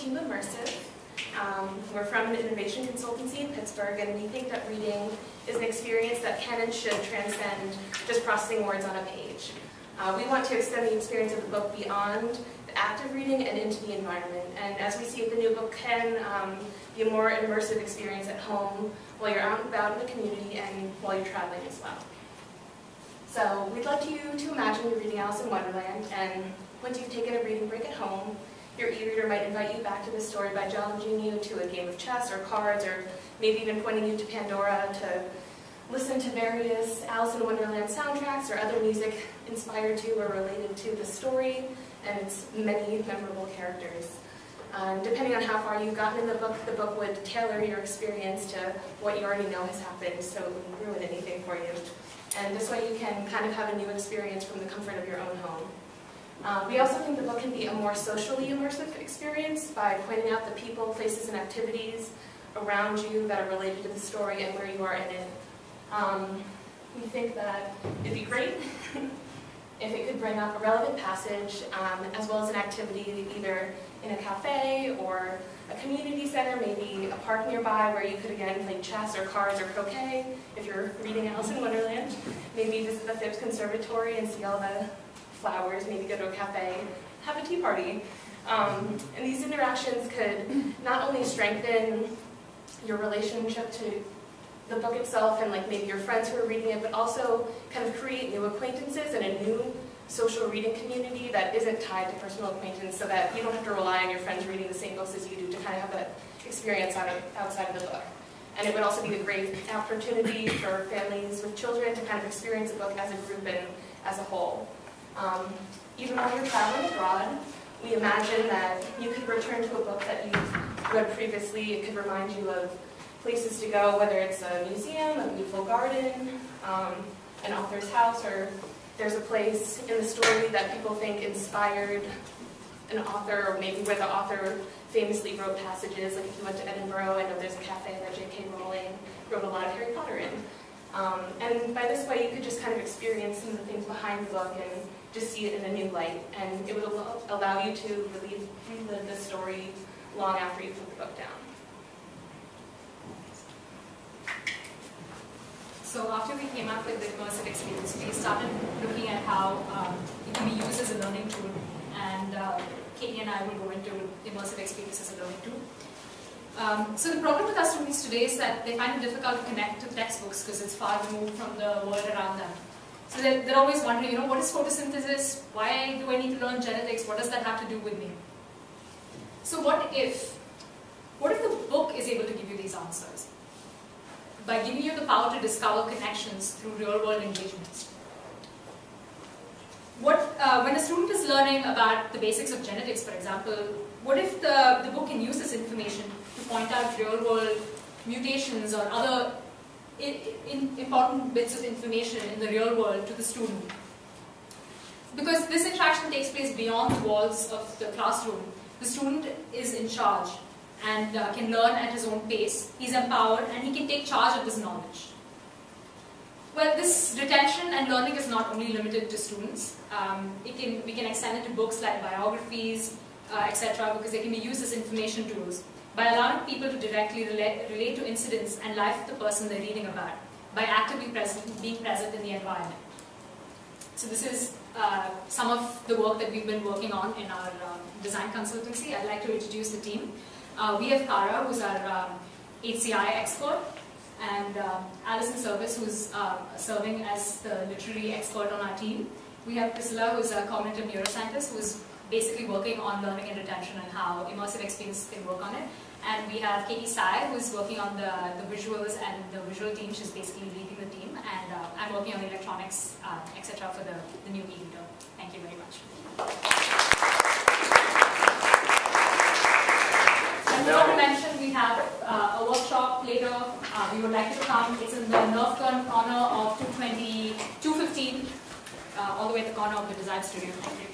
Team Immersive. We're from an innovation consultancy in Pittsburgh, and we think that reading is an experience that can and should transcend just processing words on a page. We want to extend the experience of the book beyond the act of reading and into the environment. And as we see it, the new book can be a more immersive experience at home, while you're out and about in the community, and while you're traveling as well. So we'd like you to imagine you're reading Alice in Wonderland, and once you've taken a reading break at home, your e-reader might invite you back to the story by challenging you to a game of chess or cards, or maybe even pointing you to Pandora to listen to various Alice in Wonderland soundtracks or other music inspired to or related to the story and its many memorable characters. Depending on how far you've gotten in the book would tailor your experience to what you already know has happened, so it wouldn't ruin anything for you. And this way you can kind of have a new experience from the comfort of your own home. We also think the book can be a more socially immersive experience by pointing out the people, places, and activities around you that are related to the story and where you are in it. We think that it'd be great if it could bring up a relevant passage as well as an activity either in a cafe or a community center, maybe a park nearby where you could again play chess or cards or croquet if you're reading Alice in Wonderland. Maybe visit the Phipps Conservatory and see all the flowers, maybe go to a cafe, have a tea party. And these interactions could not only strengthen your relationship to the book itself and like maybe your friends who are reading it, but also kind of create new acquaintances and a new social reading community that isn't tied to personal acquaintance, so that you don't have to rely on your friends reading the same books as you do to kind of have that experience outside of the book. And it would also be a great opportunity for families with children to kind of experience a book as a group and as a whole. Even while you're traveling abroad, we imagine that you could return to a book that you've read previously. It could remind you of places to go, whether it's a museum, a beautiful garden, an author's house, or there's a place in the story that people think inspired an author, or maybe where the author famously wrote passages. Like if you went to Edinburgh, I know there's a cafe that J.K. Rowling wrote a lot of Harry Potter in. And by this way, you could just kind of experience some of the things behind the book and just see it in a new light. And it would allow you to relive the story long after you put the book down. So after we came up with the immersive experience, we started looking at how it can be used as a learning tool. And Katie and I will go into immersive experience as a learning tool. So the problem with our students today is that they find it difficult to connect to textbooks because it's far removed from the world around them. So they're always wondering, what is photosynthesis? Why do I need to learn genetics? What does that have to do with me? So what if the book is able to give you these answers? By giving you the power to discover connections through real-world engagements. When a student is learning about the basics of genetics, for example, what if the book can use this information to point out real-world mutations or other important bits of information in the real world to the student? Because this interaction takes place beyond the walls of the classroom. The student is in charge and can learn at his own pace. He's empowered and he can take charge of this knowledge. Well, this retention and learning is not only limited to students. We can extend it to books like biographies, etc., because they can be used as information tools by allowing people to directly relate to incidents and life of the person they're reading about, by actively being present in the environment. So this is some of the work that we've been working on in our design consultancy. I'd like to introduce the team. We have Kara, who's our HCI expert, and Alison Service, who's serving as the literary expert on our team. We have Priscilla, who's a cognitive neuroscientist, who's basically working on learning and retention and how immersive experience can work on it. And we have Katie Sai, who's working on the visuals and the visual team. She's basically leading the team. And I'm working on the electronics, etc. for the new e-reader. Thank you very much. I forgot to mention we have a workshop later. We would like you to come. It's in the Nerf gun corner of 215, all the way at the corner of the design studio. Thank you.